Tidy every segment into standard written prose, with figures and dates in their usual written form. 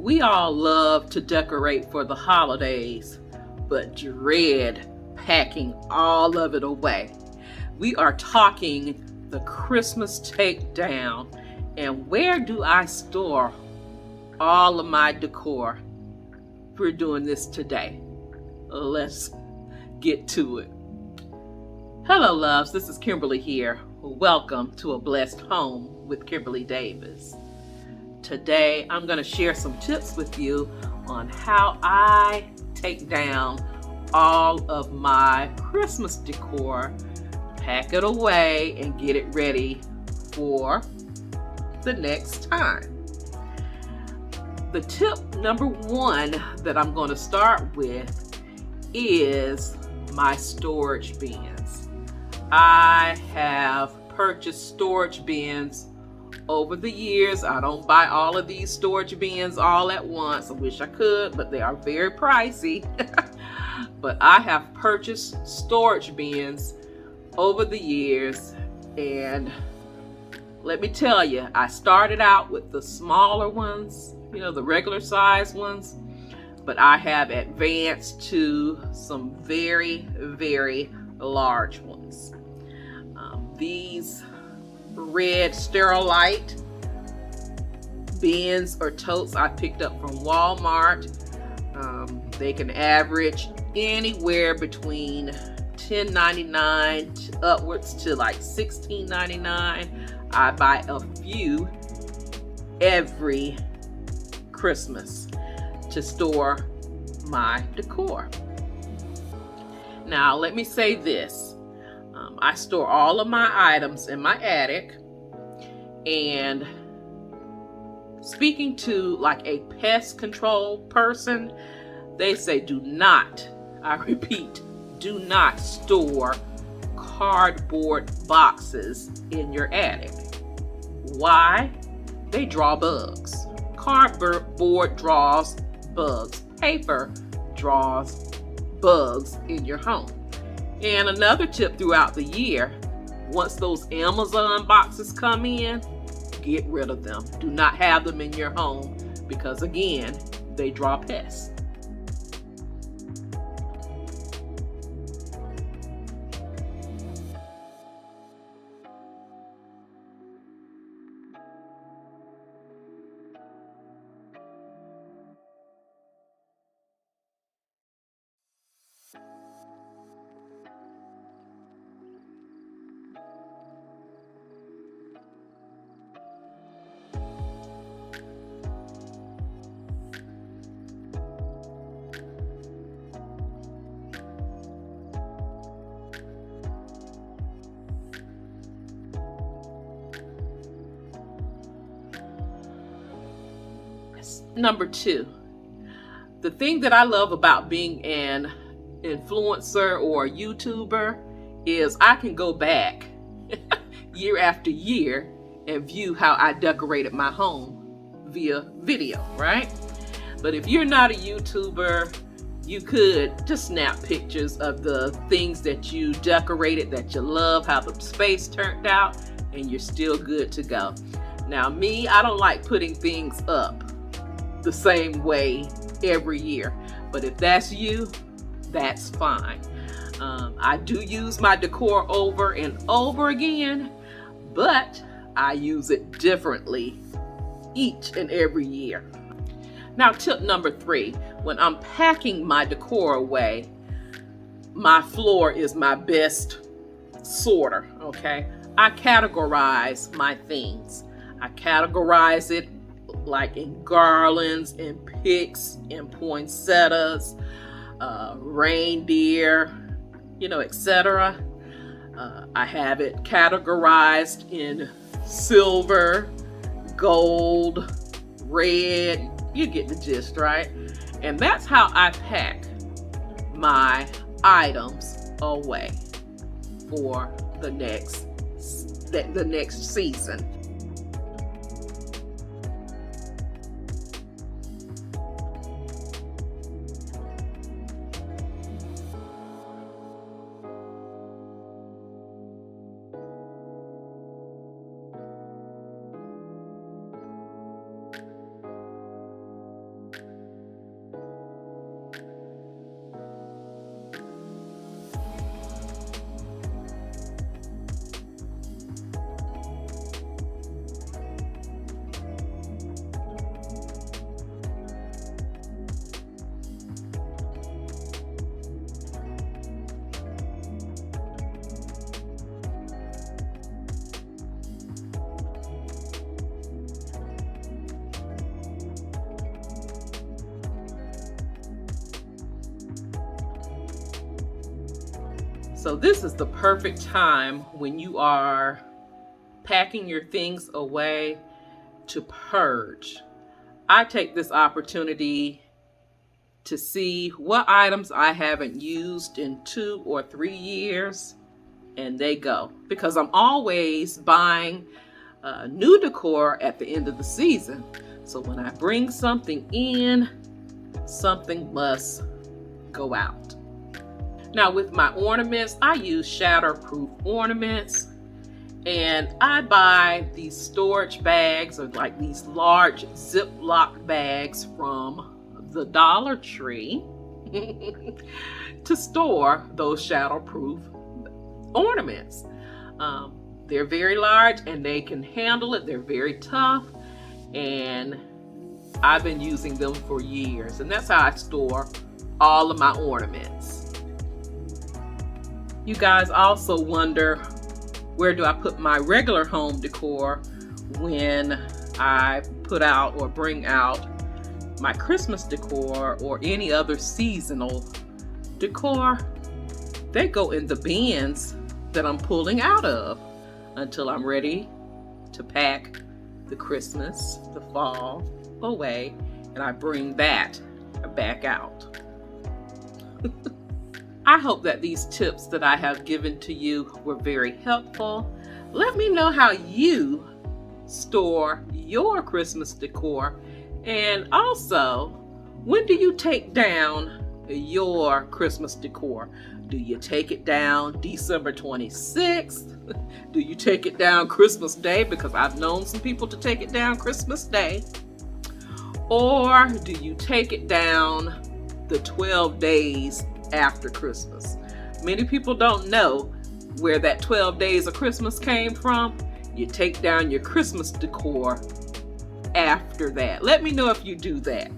We all love to decorate for the holidays, but dread packing all of it away. We are talking the Christmas Takedown, and where do I store all of my decor? We're doing this today. Let's get to it. Hello, loves. This is Kimberly here. Welcome to A Blessed Home with Kimberly Davis. Today, I'm going to share some tips with you on how I take down all of my Christmas decor, pack it away, and get it ready for the next time. The tip number one that I'm going to start with is my storage bins. I have purchased storage bins over the years. I don't buy all of these storage bins all at once. I wish I could, but they are very pricey. But I have purchased storage bins over the years, and let me tell you, I started out with the smaller ones, the regular size ones, but I have advanced to some very, very large ones. These red Sterilite bins or totes I picked up from Walmart. They can average anywhere between $10.99 upwards to like $16.99. I buy a few every Christmas to store my decor. Now, let me say this. I store all of my items in my attic, and speaking to like a pest control person, they say do not, I repeat, do not store cardboard boxes in your attic. Why? They draw bugs. Cardboard draws bugs. Paper draws bugs in your home. And another tip throughout the year, once those Amazon boxes come in, get rid of them. Do not have them in your home because, again, they draw pests. Number two, the thing that I love about being an influencer or a YouTuber is I can go back year after year and view how I decorated my home via video, right? But if you're not a YouTuber, you could just snap pictures of the things that you decorated, that you love, how the space turned out, and you're still good to go. Now, me, I don't like putting things up the same way every year, but if that's you, that's fine. I do use my decor over and over again, but I use it differently each and every year. Now, tip number three, when I'm packing my decor away, my floor is my best sorter, okay? I categorize my things. I categorize it like in garlands and picks and poinsettias, reindeer, etc. I have it categorized in silver, gold, red. You get the gist, right? And that's how I pack my items away for the next season. So this is the perfect time when you are packing your things away to purge. I take this opportunity to see what items I haven't used in 2 or 3 years, and they go. Because I'm always buying new decor at the end of the season. So when I bring something in, something must go out. Now with my ornaments, I use shatterproof ornaments, and I buy these storage bags, or like these large Ziploc bags from the Dollar Tree to store those shatterproof ornaments. They're very large and they can handle it. They're very tough, and I've been using them for years, and that's how I store all of my ornaments. You guys also wonder, where do I put my regular home decor when I put out or bring out my Christmas decor or any other seasonal decor? They go in the bins that I'm pulling out of until I'm ready to pack the Christmas, the fall away, and I bring that back out. I hope that these tips that I have given to you were very helpful. Let me know how you store your Christmas decor, and also, when do you take down your Christmas decor? Do you take it down December 26th? Do you take it down Christmas Day? Because I've known some people to take it down Christmas Day. Or do you take it down the 12 days after Christmas? Many people don't know where that 12 days of Christmas came from. You take down your Christmas decor after that. Let me know if you do that.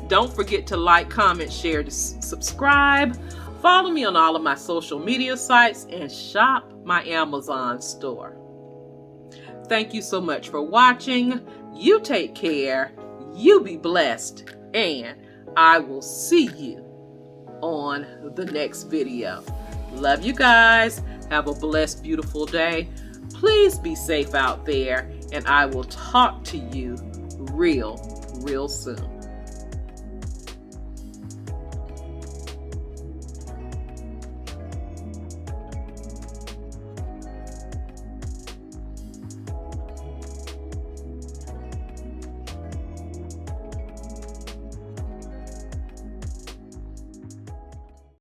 Don't forget to like, comment, share, subscribe. Follow me on all of my social media sites and shop my Amazon store. Thank you so much for watching. You take care. You be blessed. And I will see you on the next video. Love you guys. Have a blessed, beautiful day. Please be safe out there, and I will talk to you real soon.